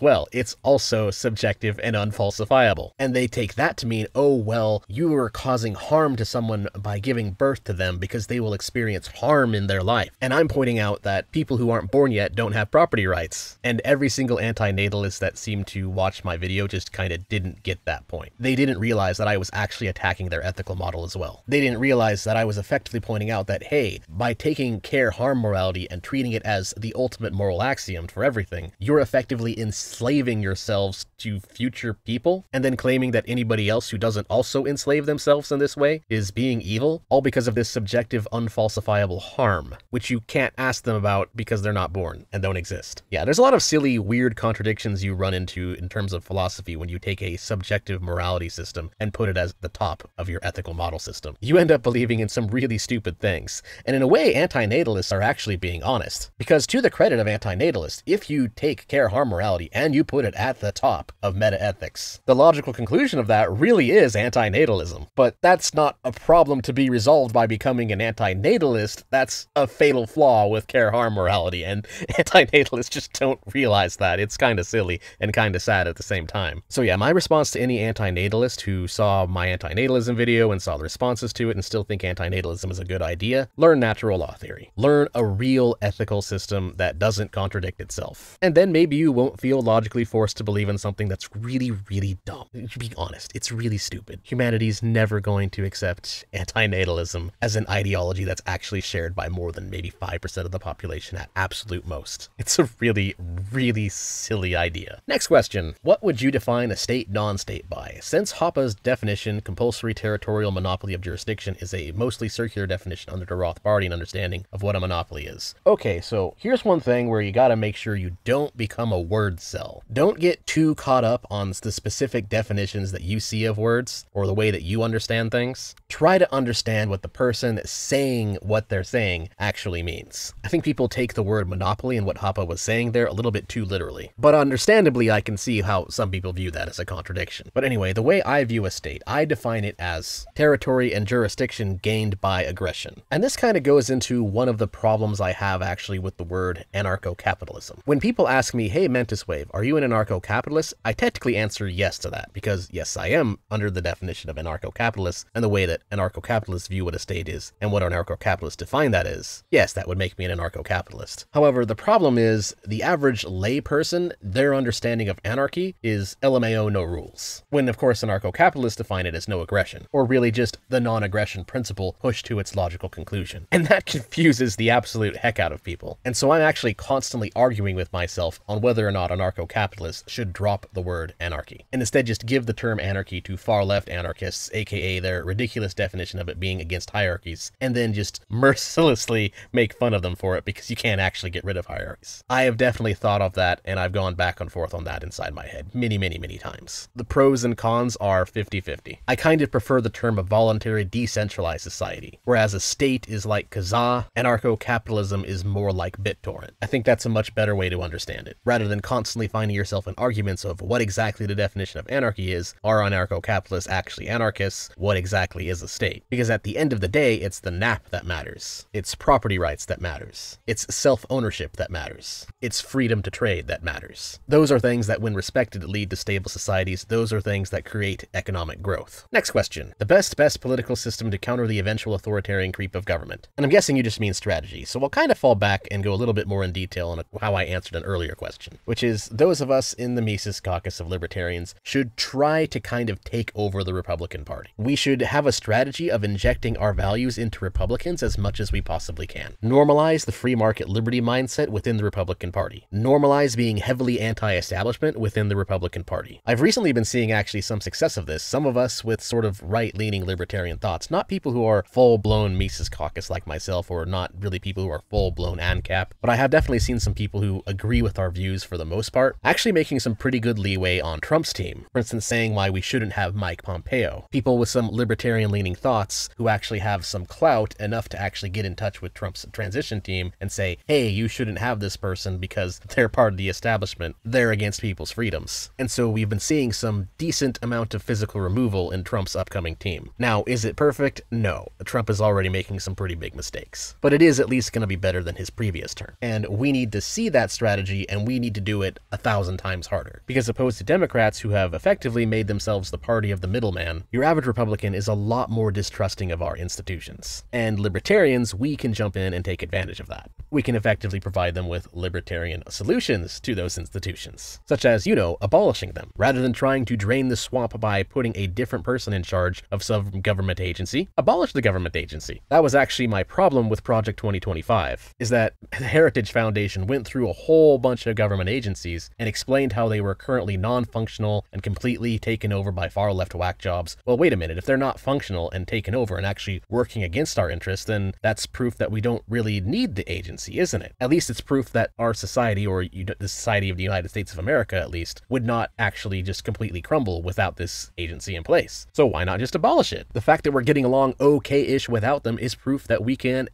well. It's also subjective and unfalsifiable. And they take that to mean, oh, well, you are causing harm to someone by giving birth to them because they will experience harm in their life. And I'm pointing out that people who aren't born yet don't have property rights. And every single anti-natalist that seemed to watch my video just kind of didn't get that point. They didn't realize that I was actually attacking their ethical model as well. They didn't realize that I was effectively pointing out that, hey, by taking care-harm morality and treating it as the ultimate moral axiom for everything, you're effectively enslaving yourselves to future people, and then claiming that anybody else who doesn't also enslave themselves in this way is being evil, all because of this subjective, unfalsifiable harm, which you can't ask them about because they're not born and don't exist. Yeah, there's a lot of silly, weird contradictions you run into in terms of philosophy when you take a subjective morality system and put it as the top of your ethical model system. You end up believing in some really stupid things, and in a way, anti-natalists are actually being honest. Because to the credit of anti-natalists, if you take care-harm morality and you put it at the top of meta-ethics, the logical conclusion of that really is anti-natalism. But that's not a problem to be resolved by becoming an anti-natalist. That's a fatal flaw with care-harm morality, and anti-natalists just don't realize that. It's kind of silly and kind of sad at the same time. So yeah, my response to any anti-natalist who saw my anti-natalism video and saw the responses to it and still think anti-natalism is a good idea, learn natural law theory. Learn a real ethical system that doesn't contradict itself. And then maybe you won't feel logically forced to believe in something that's really, really dumb. To be honest, it's really stupid. Humanity's never going to accept anti-natalism as an ideology that's actually shared by more than maybe 5% of the population at absolute most. It's a really, really silly idea. Next question. What would you define a state non-state by? Since Hoppe's definition, compulsory territorial monopoly of jurisdiction, is a mostly circular definition under the Rothbardian understanding of what a monopoly is. Okay, so here's one thing where you gotta make sure you don't become a word cell. Don't get too caught up on the specific definitions that you see of words or the way that you understand things. Try to understand what the person saying what they're saying actually means. I think people take the word monopoly and what Hoppe was saying there a little bit too literally. But understandably, I can see how some people view that as a contradiction. But anyway, the way I view a state, I define it as territory and jurisdiction gained by aggression. And this kind of goes into one of the problems I have actually with the word anarcho-capitalism. When people ask me, hey, Mentis Wave, are you an anarcho-capitalist? I technically answer yes to that, because yes, I am under the definition of anarcho-capitalist and the way that anarcho-capitalists view what a state is and what anarcho-capitalists define that is. Yes, that would make me an anarcho-capitalist. However, the problem is the average lay person, their understanding of anarchy is LMAO, no rules. When, of course, anarcho-capitalists define it as no aggression, or really just the non-aggression principle pushed to its logical conclusion. And that confuses the absolute heck out of people. And so I'm actually constantly arguing with myself on whether or not anarcho-capitalists should drop the word anarchy, and instead just give the term anarchy to far-left anarchists, aka their ridiculous definition of it being against hierarchies, and then just mercilessly make fun of them for it because you can't actually get rid of hierarchies. I have definitely thought of that, and I've gone back and forth on that inside my head many times. The pros and cons are 50-50. I kind of prefer the term a voluntary decentralized society, whereas a state is like Kazaa, anarcho-capitalism is more like BitTorrent. I think that's a much better way to understand it, rather than constantly finding yourself in arguments of what exactly the definition of anarchy is. Are anarcho-capitalists actually anarchists? What exactly is a state? Because at the end of the day, it's the NAP that matters. It's property rights that matters. It's self-ownership that matters. It's freedom to trade that matters. Those are things that, when respected, lead to stable societies. Those are things that create economic growth. Next question. The best political system to counter the eventual authoritarian creep of government. And I'm guessing you just mean strategy, so I'll kind of fall back and go a little bit more in detail on how I answered an earlier question, which is those of us in the Mises caucus of libertarians should try to kind of take over the Republican Party. We should have a strategy of injecting our values into Republicans as much as we possibly can. Normalize the free market liberty mindset within the Republican Party. Normalize being heavily anti-establishment within the Republican Party. I've recently been seeing actually some success of this, some of us with sort of right-leaning libertarian thoughts, not people who are full-blown Mises caucus like myself, or not really people who are full-blown ANCAP, but I have definitely seen some people who agree with our views for the most part, actually making some pretty good leeway on Trump's team. For instance, saying why we shouldn't have Mike Pompeo. People with some libertarian-leaning thoughts who actually have some clout enough to actually get in touch with Trump's transition team and say, hey, you shouldn't have this person because they're part of the establishment. They're against people's freedoms. And so we've been seeing some decent amount of physical removal in Trump's upcoming team. Now, is it perfect? No. Trump is already making some pretty big mistakes. But it is at least going to be better than his previous term. And we need to see that strategy, and we need to do it 1,000 times harder. Because opposed to Democrats who have effectively made themselves the party of the middleman, your average Republican is a lot more distrusting of our institutions. And libertarians, we can jump in and take advantage of that. We can effectively provide them with libertarian solutions to those institutions, such as, abolishing them, rather than trying to drain the swamp by putting a different person in charge of some government agency. Abolish the government agency. That was actually my problem with Project 2025, is that the Heritage Foundation went through a whole bunch of government agencies and explained how they were currently non-functional and completely taken over by far-left whack jobs. Well, wait a minute, if they're not functional and taken over and actually working against our interests, then that's proof that we don't really need the agency, isn't it? At least it's proof that our society, or the society of the United States of America at least, would not actually just completely crumble without this agency in place. So why not just abolish it? The fact that we're getting along okay-ish without them is proof that we can,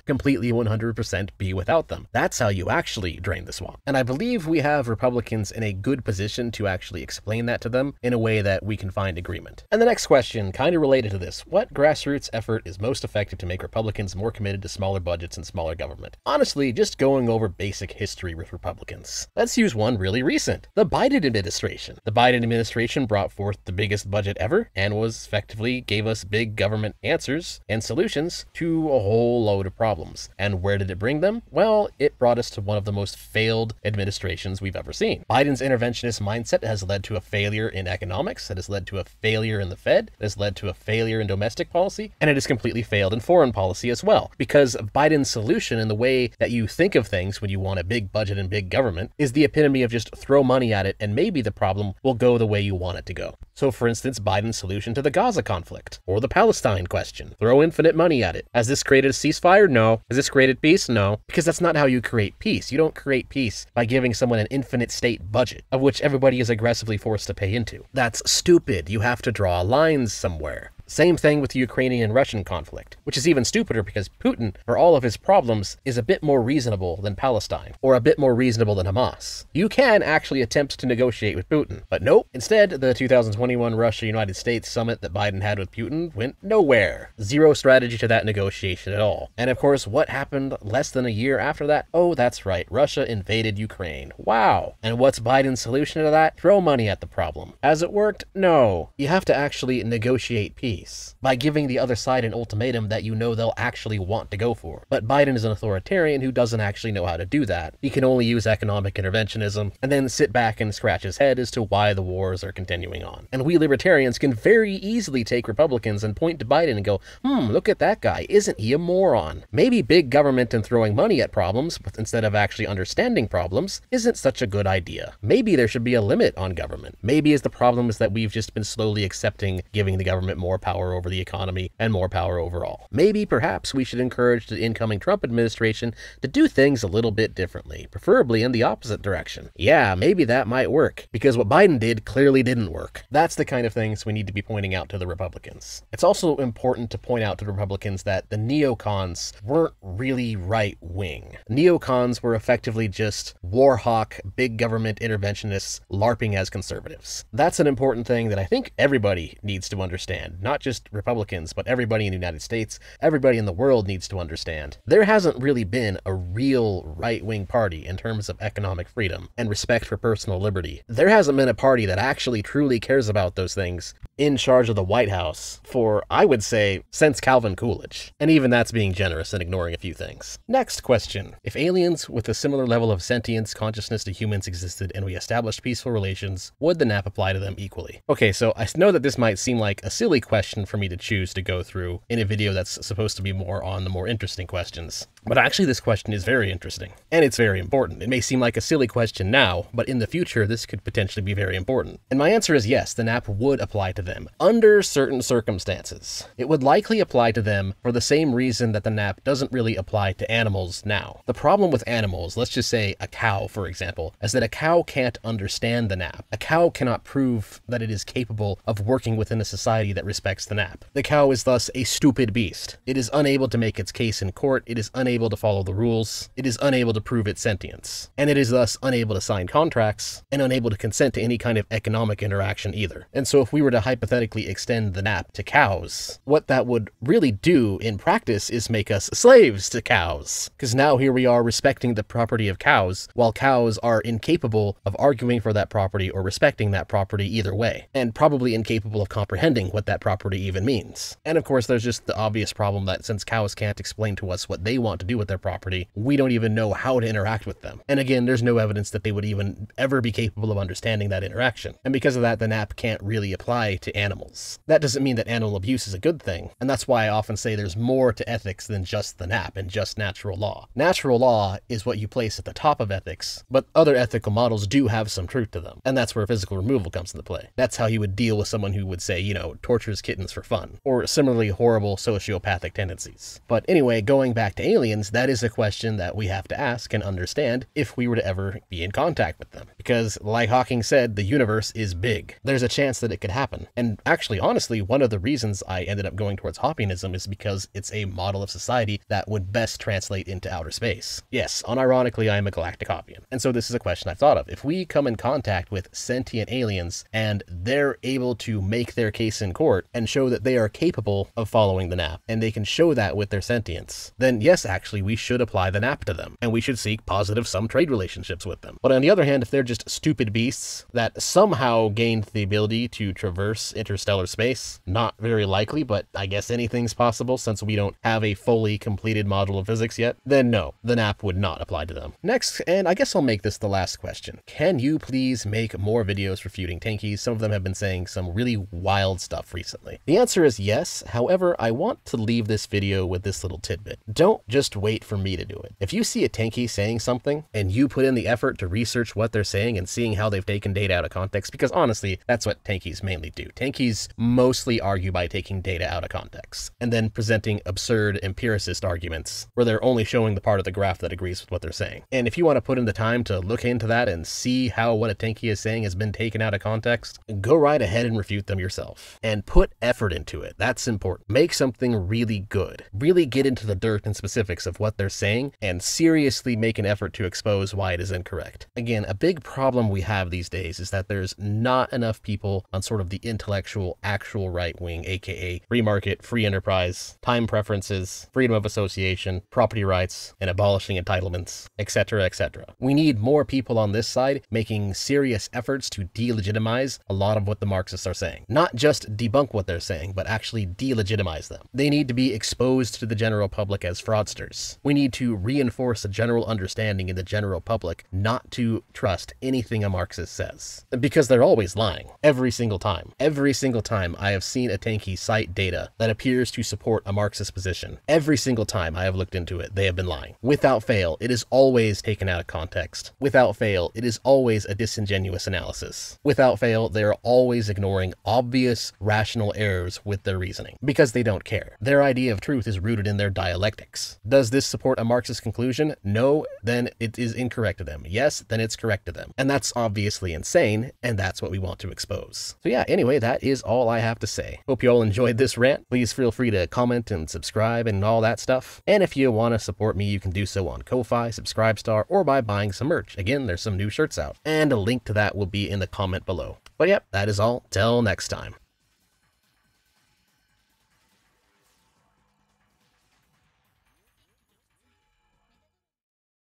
completely 100% be without them. That's how you actually drain the swamp. And I believe we have Republicans in a good position to actually explain that to them in a way that we can find agreement. And the next question, kind of related to this, what grassroots effort is most effective to make Republicans more committed to smaller budgets and smaller government? Honestly, just going over basic history with Republicans. Let's use one really recent. The Biden administration. The Biden administration brought forth the biggest budget ever and was effectively gave us big government answers and solutions to a whole load of problems. And where did it bring them? Well, it brought us to one of the most failed administrations we've ever seen. Biden's interventionist mindset has led to a failure in economics, it has led to a failure in the Fed, it has led to a failure in domestic policy, and it has completely failed in foreign policy as well. Because Biden's solution and the way that you think of things when you want a big budget and big government is the epitome of just throw money at it and maybe the problem will go the way you want it to go. So for instance, Biden's solution to the Gaza conflict or the Palestine question, throw infinite money at it. Has this created a ceasefire? No. Has this created peace? No. Because that's not how you create peace. You don't create peace by giving someone an infinite state budget of which everybody is aggressively forced to pay into. That's stupid. You have to draw lines somewhere. Same thing with the Ukrainian and Russian conflict, which is even stupider because Putin, for all of his problems, is a bit more reasonable than Palestine, or a bit more reasonable than Hamas. You can actually attempt to negotiate with Putin, but nope. Instead, the 2021 Russia-United States summit that Biden had with Putin went nowhere. Zero strategy to that negotiation at all. And of course, what happened less than a year after that? Oh, that's right, Russia invaded Ukraine. Wow. And what's Biden's solution to that? Throw money at the problem. Has it worked? No. You have to actually negotiate peace by giving the other side an ultimatum that you know they'll actually want to go for. But Biden is an authoritarian who doesn't actually know how to do that. He can only use economic interventionism and then sit back and scratch his head as to why the wars are continuing on. And we libertarians can very easily take Republicans and point to Biden and go, look at that guy, isn't he a moron? Maybe big government and throwing money at problems, but instead of actually understanding problems, isn't such a good idea. Maybe there should be a limit on government. Maybe the problem is that we've just been slowly accepting giving the government more power over the economy and more power overall. Maybe perhaps we should encourage the incoming Trump administration to do things a little bit differently, preferably in the opposite direction. Yeah, maybe that might work, because what Biden did clearly didn't work. That's the kind of things we need to be pointing out to the Republicans. It's also important to point out to the Republicans that the neocons weren't really right-wing. Neocons were effectively just war hawk, big government interventionists LARPing as conservatives. That's an important thing that I think everybody needs to understand. Not just Republicans, but everybody in the United States, everybody in the world needs to understand. There hasn't really been a real right-wing party in terms of economic freedom and respect for personal liberty. There hasn't been a party that actually truly cares about those things in charge of the White House for, I would say, since Calvin Coolidge. And even that's being generous and ignoring a few things. Next question. If aliens with a similar level of sentience, consciousness to humans existed and we established peaceful relations, would the NAP apply to them equally? Okay, so I know that this might seem like a silly question for me to choose to go through in a video that's supposed to be more on the more interesting questions. But actually this question is very interesting, and it's very important. It may seem like a silly question now, but in the future this could potentially be very important. And my answer is yes, the NAP would apply to them, under certain circumstances. It would likely apply to them for the same reason that the NAP doesn't really apply to animals now. The problem with animals, let's just say a cow for example, is that a cow can't understand the NAP. A cow cannot prove that it is capable of working within a society that respects the NAP. The cow is thus a stupid beast. It is unable to make its case in court, it is unable to follow the rules, it is unable to prove its sentience, and it is thus unable to sign contracts and unable to consent to any kind of economic interaction either. And so if we were to hypothetically extend the NAP to cows, what that would really do in practice is make us slaves to cows. Because now here we are respecting the property of cows, while cows are incapable of arguing for that property or respecting that property either way, and probably incapable of comprehending what that property even means. And of course there's just the obvious problem that since cows can't explain to us what they want to do with their property, we don't even know how to interact with them. And again, there's no evidence that they would even ever be capable of understanding that interaction. And because of that, the NAP can't really apply to animals. That doesn't mean that animal abuse is a good thing, and that's why I often say there's more to ethics than just the NAP and just natural law. Natural law is what you place at the top of ethics, but other ethical models do have some truth to them, and that's where physical removal comes into play. That's how you would deal with someone who would say, you know, tortures kittens for fun, or similarly horrible sociopathic tendencies. But anyway, going back to aliens, that is a question that we have to ask and understand if we were to ever be in contact with them. Because, like Hawking said, the universe is big. There's a chance that it could happen. And actually, honestly, one of the reasons I ended up going towards Hawkingism is because it's a model of society that would best translate into outer space. Yes, unironically, I am a galactic Hoppian. And so this is a question I've thought of. If we come in contact with sentient aliens and they're able to make their case in court and show that they are capable of following the NAP, and they can show that with their sentience, then yes, actually, we should apply the NAP to them, and we should seek positive some trade relationships with them. But on the other hand, if they're just stupid beasts that somehow gained the ability to traverse interstellar space, not very likely, but I guess anything's possible since we don't have a fully completed model of physics yet, then no, the NAP would not apply to them. Next, and I guess I'll make this the last question. Can you please make more videos refuting tankies? Some of them have been saying some really wild stuff recently. The answer is yes. However, I want to leave this video with this little tidbit. Don't just just wait for me to do it. If you see a tanky saying something and you put in the effort to research what they're saying and seeing how they've taken data out of context, because honestly, that's what tankies mainly do. Tankies mostly argue by taking data out of context and then presenting absurd empiricist arguments where they're only showing the part of the graph that agrees with what they're saying. And if you want to put in the time to look into that and see how what a tanky is saying has been taken out of context, go right ahead and refute them yourself and put effort into it. That's important. Make something really good. Really get into the dirt and specifics of what they're saying and seriously make an effort to expose why it is incorrect. Again, a big problem we have these days is that there's not enough people on sort of the intellectual, actual right wing, aka free market, free enterprise, time preferences, freedom of association, property rights, and abolishing entitlements, etc., etc. We need more people on this side making serious efforts to delegitimize a lot of what the Marxists are saying. Not just debunk what they're saying, but actually delegitimize them. They need to be exposed to the general public as fraudsters. We need to reinforce a general understanding in the general public not to trust anything a Marxist says. Because they're always lying. Every single time. Every single time I have seen a tanky cite data that appears to support a Marxist position, every single time I have looked into it, they have been lying. Without fail, it is always taken out of context. Without fail, it is always a disingenuous analysis. Without fail, they are always ignoring obvious rational errors with their reasoning because they don't care. Their idea of truth is rooted in their dialectics. Does this support a Marxist conclusion? No, then it is incorrect to them. Yes, then it's correct to them. And that's obviously insane, and that's what we want to expose. So yeah, anyway, that is all I have to say. Hope you all enjoyed this rant. Please feel free to comment and subscribe and all that stuff. And if you want to support me, you can do so on Ko-Fi, Subscribestar, or by buying some merch. Again, there's some new shirts out, and a link to that will be in the comment below. But yep, that is all. Till next time.